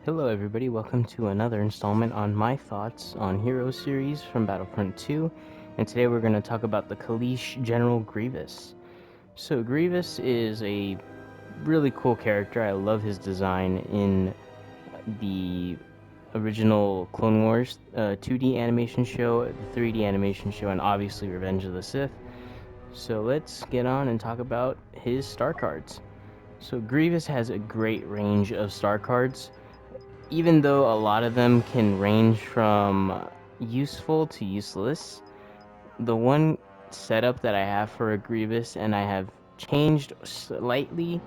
Hello everybody, welcome to another installment on my thoughts on Hero series from Battlefront 2, and today we're going to talk about the Kaleesh General Grievous. So Grievous is a really cool character. I love his design in the original Clone Wars 2D animation show, the 3D animation show, and obviously Revenge of the Sith. So let's get on and talk about his star cards. So Grievous has a great range of star cards, even though a lot of them can range from useful to useless. The one setup that I have for a Grievous, and I have changed slightly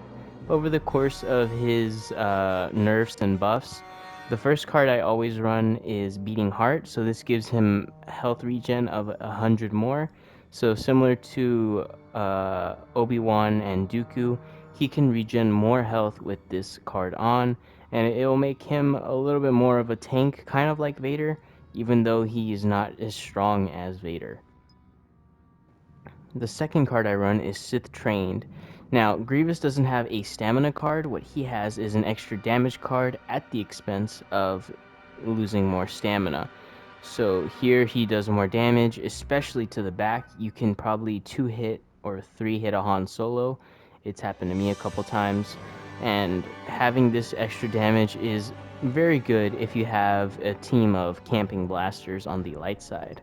over the course of his nerfs and buffs. The first card I always run is Beating Heart, so this gives him health regen of 100 more. So similar to Obi-Wan and Dooku, he can regen more health with this card on, and it will make him a little bit more of a tank, kind of like Vader, even though he is not as strong as Vader. The second card I run is Sith Trained. Now, Grievous doesn't have a stamina card. What he has is an extra damage card at the expense of losing more stamina. So here he does more damage, especially to the back. You can probably 2-hit or 3-hit a Han Solo. It's happened to me a couple times. And having this extra damage is very good if you have a team of camping blasters on the light side.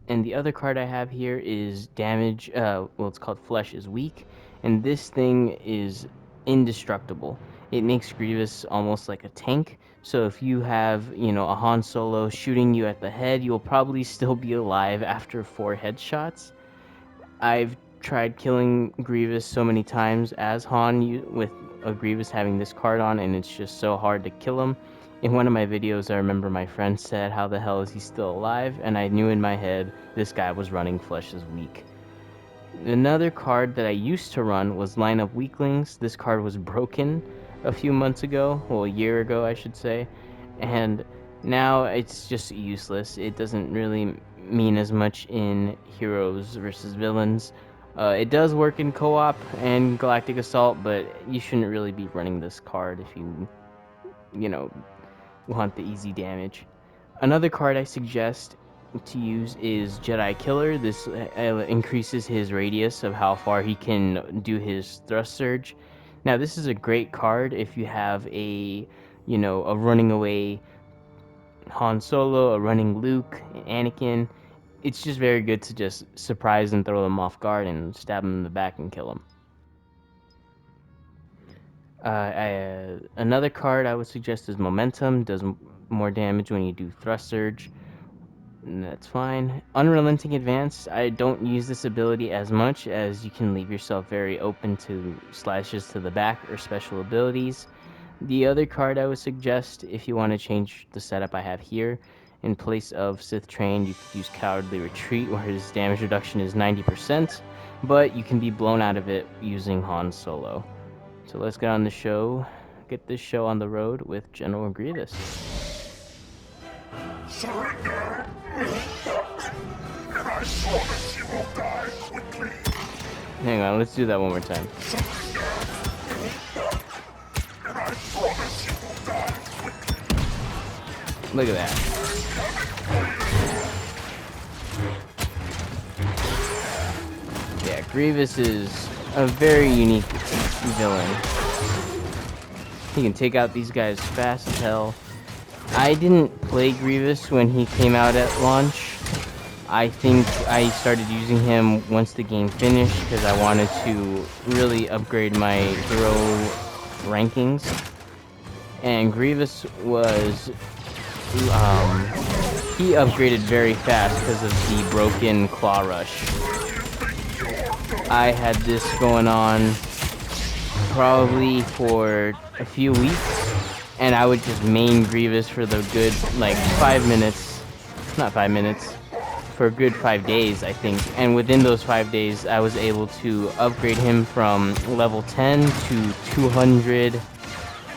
And the other card I have here is damage, it's called Flesh is Weak, and this thing is indestructible. It makes Grievous almost like a tank, so if you have, a Han Solo shooting you at the head, you'll probably still be alive after 4 headshots. I've tried killing Grievous so many times as Han with a Grievous having this card on, and it's just so hard to kill him. In one of my videos, I remember my friend said, "How the hell is he still alive?" And I knew in my head this guy was running Flesh is Weak. Another card that I used to run was Line Up Weaklings. This card was broken a few months ago, well, a year ago, I should say, and now it's just useless. It doesn't really mean as much in heroes versus villains. It does work in co-op and Galactic Assault, but you shouldn't really be running this card if you know, want the easy damage. Another card I suggest to use is Jedi Killer. This increases his radius of how far he can do his thrust surge. Now this is a great card if you have a running away Han Solo, a running Luke, Anakin. It's just very good to just surprise and throw them off guard and stab them in the back and kill them. Another card I would suggest is Momentum. Does more damage when you do Thrust Surge. And that's fine. Unrelenting Advance, I don't use this ability as much as you can leave yourself very open to slashes to the back or special abilities. The other card I would suggest, if you want to change the setup I have here, in place of Sith Trained, you could use Cowardly Retreat, where his damage reduction is 90%, but you can be blown out of it using Han Solo. So let's get this show on the road with General Grievous. Surrender! And I promise you will die quickly! Hang on, let's do that one more time. Surrender! And I promise you will die quickly! Look at that. Yeah, Grievous is a very unique villain. He can take out these guys fast as hell. I didn't play Grievous when he came out at launch. I think I started using him once the game finished because I wanted to really upgrade my hero rankings. And Grievous was he upgraded very fast because of the broken Claw Rush. I had this going on probably for a few weeks, and I would just main Grievous for the good, 5 minutes, not 5 minutes, for a good 5 days, I think. And within those 5 days, I was able to upgrade him from level 10 to 200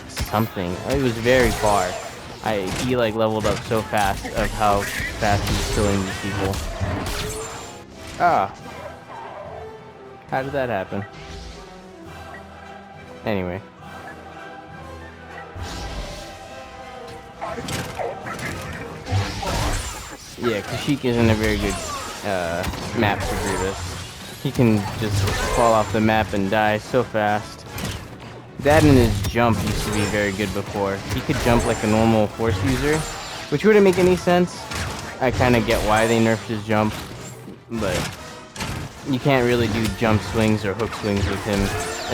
something. It was very far. He leveled up so fast of how fast he was killing these people. Ah. How did that happen? Anyway. Yeah, Kashyyyk isn't a very good map for Grievous. He can just fall off the map and die so fast. That and his jump used to be very good before. He could jump like a normal Force user, which wouldn't make any sense. I kind of get why they nerfed his jump, but you can't really do jump swings or hook swings with him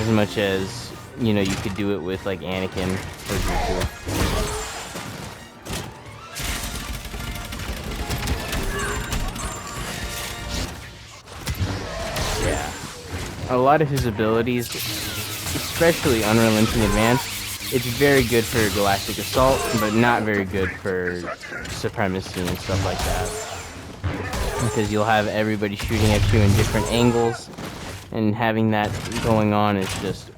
as much as, you know, you could do it with like Anakin or Dooku. A lot of his abilities, especially Unrelenting Advance, it's very good for Galactic Assault, but not very good for Supremacy and stuff like that. Because you'll have everybody shooting at you in different angles, and having that going on is just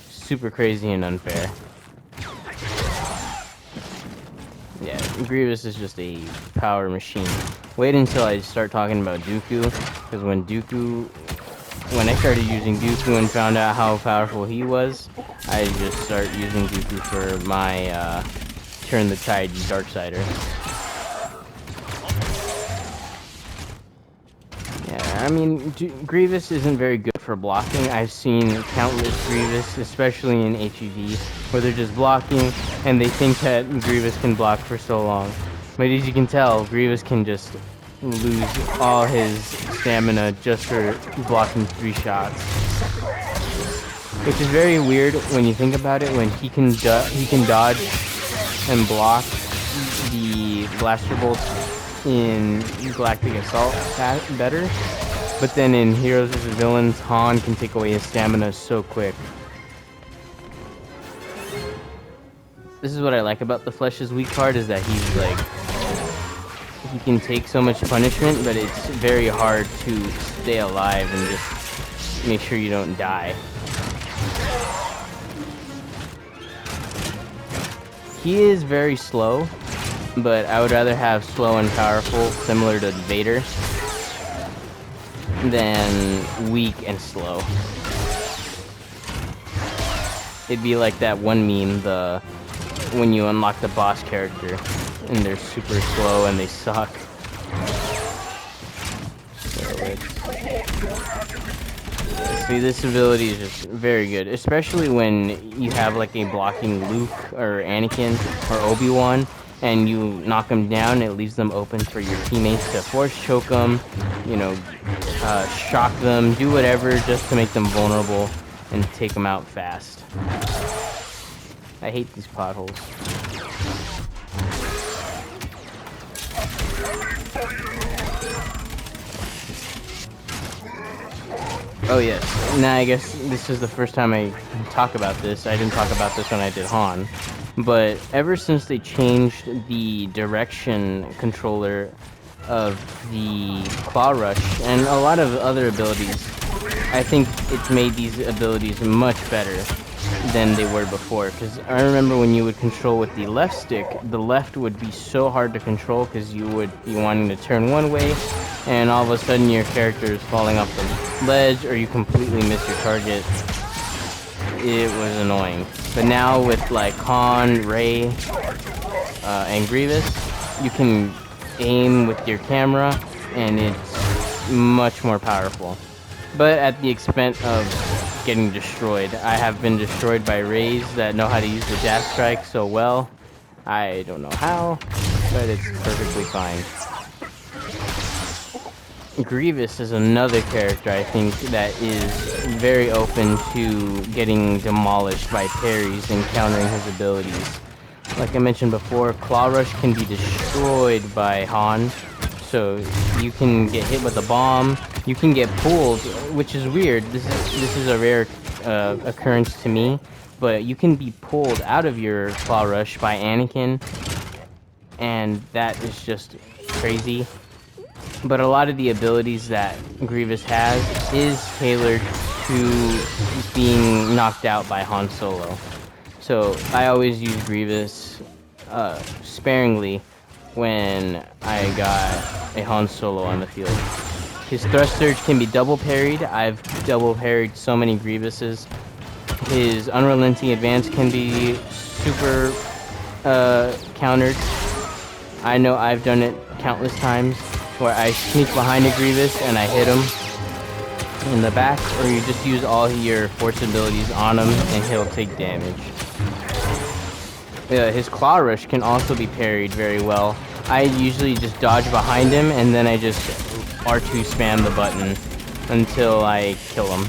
super crazy and unfair. Yeah, Grievous is just a power machine. Wait until I start talking about Dooku, because when I started using Dooku and found out how powerful he was, I just started using Dooku for my Turn the Tide Darksider. Yeah, I mean, Grievous isn't very good for blocking. I've seen countless Grievous, especially in HEV, where they're just blocking and they think that Grievous can block for so long. But as you can tell, Grievous can just lose all his stamina just for blocking 3 shots, which is very weird when you think about it. When he can dodge and block the blaster bolts in Galactic Assault better, but then in Heroes vs Villains, Han can take away his stamina so quick. This is what I like about the Flesh's weak card, is that he's like, he can take so much punishment, but it's very hard to stay alive and just make sure you don't die. He is very slow, but I would rather have slow and powerful, similar to Vader, than weak and slow. It'd be like that one meme, when you unlock the boss character and they're super slow and they suck. See, this ability is just very good, especially when you have like a blocking Luke or Anakin or Obi-Wan, and you knock them down. It leaves them open for your teammates to force choke them, you know, shock them, do whatever just to make them vulnerable and take them out fast. I hate these potholes. Oh yes, now I guess this is the first time I talk about this. I didn't talk about this when I did Han. But ever since they changed the direction controller of the Claw Rush and a lot of other abilities, I think it's made these abilities much better than they were before. Because I remember when you would control with the left stick, the left would be so hard to control because you would be wanting to turn one way, and all of a sudden your character is falling off the ledge, or you completely miss your target. It was annoying. But now with like Han, Rey, and Grievous, you can aim with your camera, and it's much more powerful. But at the expense of getting destroyed. I have been destroyed by Reys that know how to use the dash strike so well. I don't know how, but it's perfectly fine. Grievous is another character I think that is very open to getting demolished by parries and countering his abilities. Like I mentioned before, Claw Rush can be destroyed by Han, so you can get hit with a bomb, you can get pulled, which is weird. This is a rare occurrence to me, but you can be pulled out of your Claw Rush by Anakin, and that is just crazy. But a lot of the abilities that Grievous has is tailored to being knocked out by Han Solo. So I always use Grievous sparingly when I got a Han Solo on the field. His thrust surge can be double parried. I've double parried so many Grievouses. His unrelenting advance can be super countered. I know I've done it countless times where I sneak behind a Grievous and I hit him in the back, or you just use all your force abilities on him and he'll take damage. His Claw Rush can also be parried very well. I usually just dodge behind him and then I just R2 spam the button until I kill him.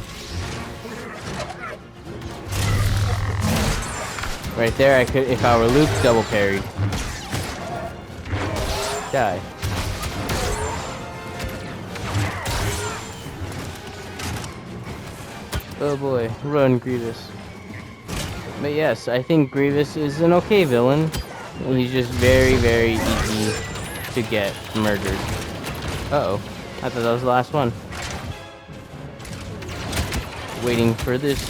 Right there, I could, if I were Luke, double parried. Die. Oh boy, run, Grievous. But yes, I think Grievous is an okay villain. He's just very, very easy to get murdered. Uh-oh. I thought that was the last one. Waiting for this.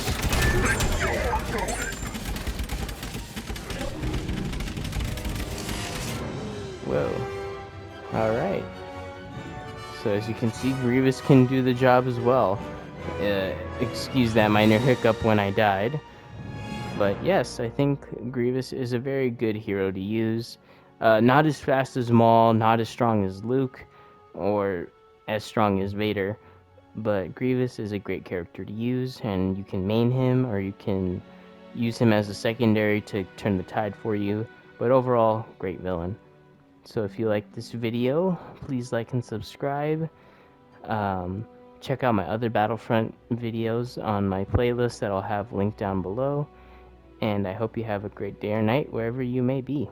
Whoa. Alright. So as you can see, Grievous can do the job as well. Excuse that minor hiccup when I died. But yes, I think Grievous is a very good hero to use. Not as fast as Maul, not as strong as Luke, or as strong as Vader. But Grievous is a great character to use, and you can main him, or you can use him as a secondary to turn the tide for you. But overall, great villain. So if you like this video, please like and subscribe. Check out my other Battlefront videos on my playlist that I'll have linked down below. And I hope you have a great day or night wherever you may be.